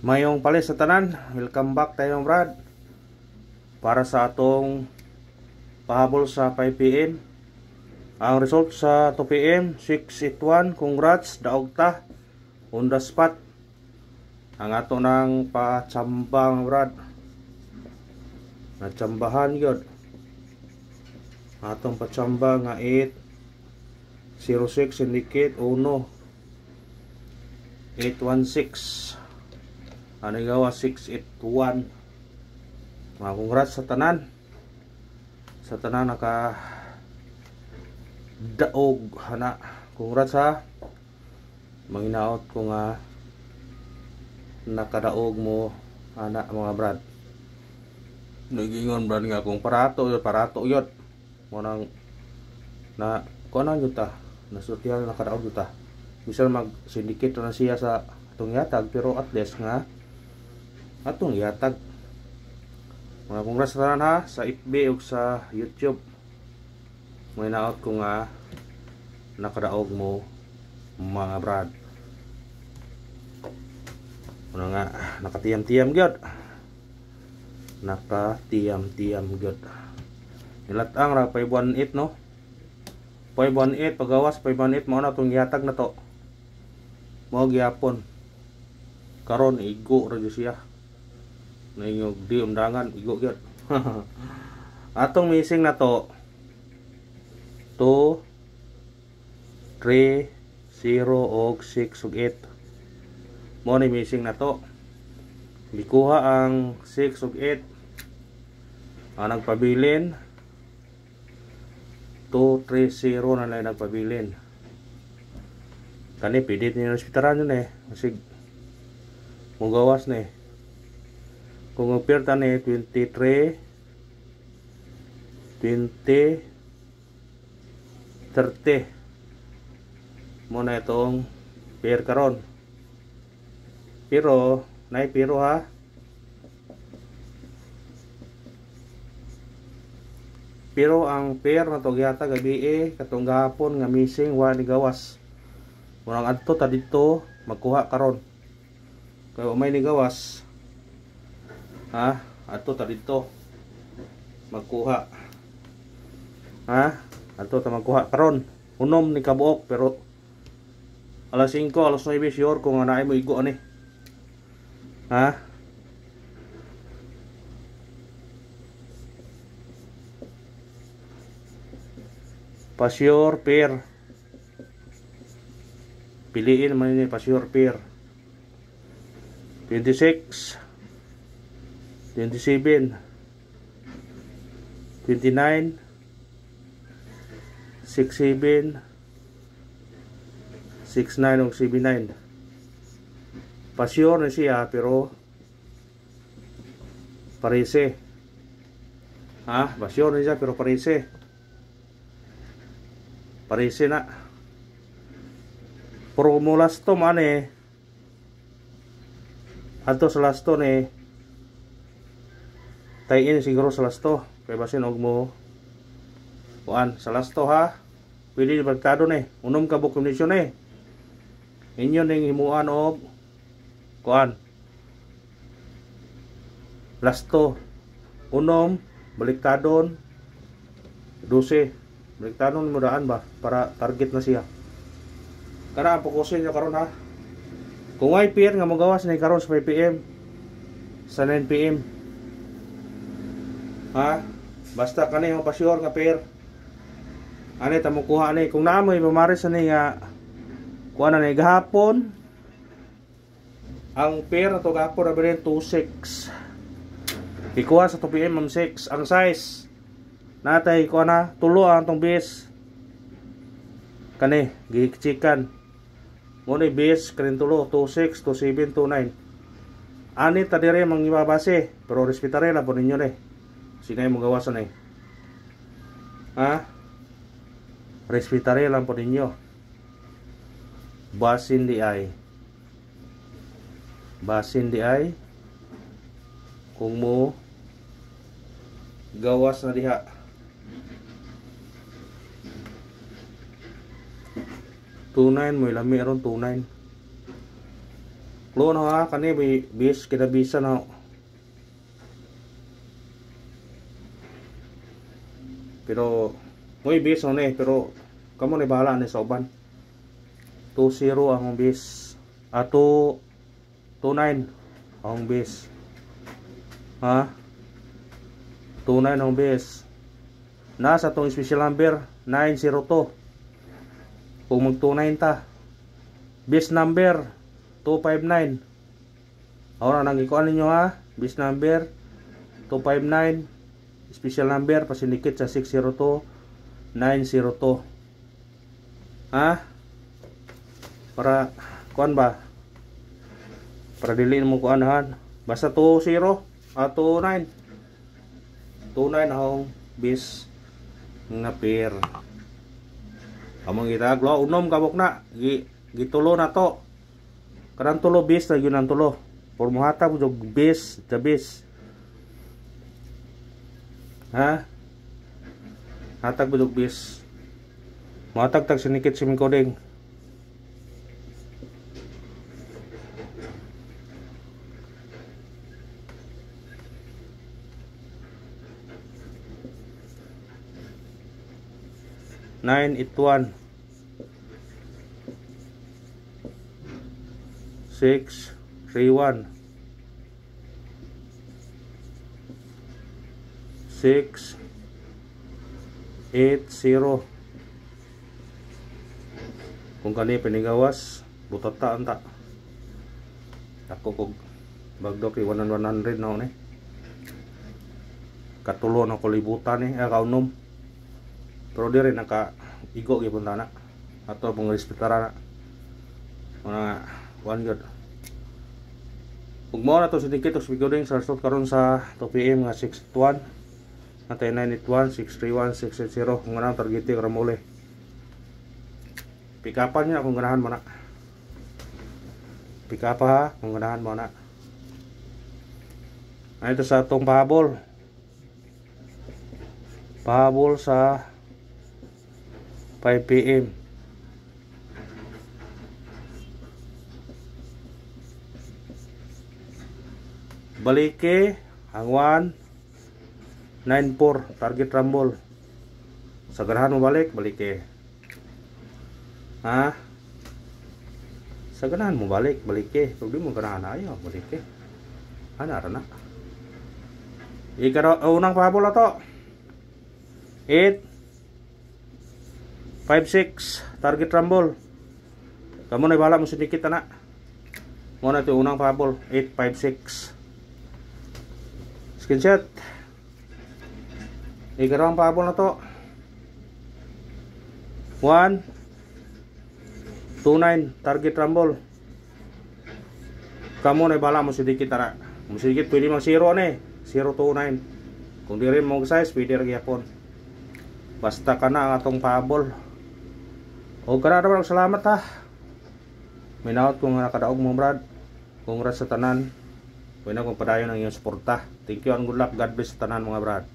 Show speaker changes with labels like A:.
A: Mayong palis sa tanan, welcome back tayo Brad. Para sa atong pahabol sa 5pm. Ang result sa 2pm 681. Congrats, daog ta on the spot. Ang ato nang patsambang Brad, natsambahan yun. Atong patsamba nga 806 syndicate 1 816. Ano gawa 681. Mga congrats sa tanan. Sa tanan naka daog hana. Congrats ha. Manginaot ko nga nakadaog mo ana mga Brad. Nagingon Brad nga kung parato yun. Munang na kunan yun ta. Nasultihan nakadaog yun ta. Bisan mag syndicate na siya sa atong yatag, pero at least nga atong yatag. Mga congrats na ha sa FB ug sa YouTube. May naot ko nga nakadaog mo mga Brad. Ano nga nakatiyam-tiyam gyud. Nakatiyam-tiyam gyud. Nilatang ra 518 no. 518 pagawas 518 mao na tong yatag na to. Mao gyapon. Karon igo ra gyud siya. Nayong di undangan igo gyud. Atong missing na to 2 3 0 og 6 ug 8. Mo ni missing na to. Gikuha ang 6 ug 8. Ang nagpabilin 2 3 0 na lang nagpabilin. Kani pidit ni hospitalan yun Masig mugawas na kung upirta ni 23 20 30 muna itong pair karon. Pero nay pero ha. Pero ang pair na to gyata gabi katong gahapon nga missing wa ni gawas. Murang adto ta dito magkuha karon. Kay umay ni gawas. Ha? Adto ta dito magkuha. Ha? Adto ta magkuha karon. Unom ni kabuok pero alas 5 alas 9 sure kung anaay mo igo ani. Ha? Pasyor pair. Piliin man ni pasyor pair. 26 27 29 67 69 ug 79. Pasyor na siya pero parese. Ha? Pasyor na siya pero parese. Parese na. Promo lasto man Adto sa lasto tayin siguro sa lasto. Kaya basin og mo kuan sa lasto ha. Pwede magkado unom ka buk kombinasyon inyo ning himuan og kuan lasto unom baliktadon 12 baliktadon mo daan ba para target na siya. Kana ang fokusin nyo karon ha. Kung ay pair nga magawas na karon sa 5pm sa 9pm ha. Basta kani yung pasyor nga pair ani ta mo kuha ani. Kung naamoy mamaris ani nga kuha na gahapon ang pair na to gahapon na bilhin 26 ikuha sa 2pm mam 6 ang size natay kuha na tulo ang tong base kani gichikan mo ni base kanin tulo 26 27 29 ani ta dire mang ibabase pero respetare la po ninyo sige mo gawasan ha. Respetare lang po ninyo. Basin di ay kung mo gawas na diha. 29 mo ilami aron 29. Klo na ha, kani bis kinabisa na. Pero mo'y bis no ni, pero kamo ni bahala ni sa uban. 2-0 ang bis. Ato 2-9 ang bis. Ha? 2-9 ang bis. Nasa tong special number 902. Kung mag 2-9 ta. Bis number 259. Ahora nang ikuan ninyo ha. Bis number 259. Special number pasinikit sa 602 902. Ha? Para kuan ba? Para dili mo kuanahan. Basta 2-0 at 2-9. 2-9 ang bis nga pair. Among gitaglo unom kabok na. Gitulo na to. Karang tulo bis na yun ang tulo. Pormuhata mo jog bis, the bis. Ha? Hatag budog bis. Matagtag sinikit si Mingkoding. Nine, 8-1 6-3-1 6-8-0. Kung kani pinigawas butata anta ako kog bagdo kay 100 na ni katulo na kalibutan ni kaunom. Pero di rin naka igo gyud na ato pong respetara na mga one good. Ug mao na to sidikit og speaking sa result karon sa 2 PM nga 6-1 natay 9-8-1 6-3-1 6-8-0 kung anang targete karon muli. Pikapan niya kung ganahan mo na. Pikapa ha kung ganahan mo na. Ay ito sa atong pahabol. Pahabol sa 5 PM. Balike ang 1-9-4 target rumble. Sa ganahan mo balik, balike. Ha? Sa ganahan mo balik, balike. Pag di mo ganahan ayaw, balike. Ana ra na. Unang pahabol na to. 8 5-6 target rumble. Kamu na bahala mo sinikit na. Mo na ito unang pahabol 8-5-6. Screenshot. Ikarang pahabol na to 1-2-9 target rumble. Kamu na bahala mo sinikit na. Mo sinikit pwede mang 0 ni 0-2-9. Kung di rin mo size pwede rin yapon. Basta ka na ang atong pahabol. O kada naman salamat ha. Minaot kung nakadaog mo brad. Congrats sa tanan. Pwede na kung padayon ang iyong suporta. Thank you and good luck. God bless sa tanan mga brad.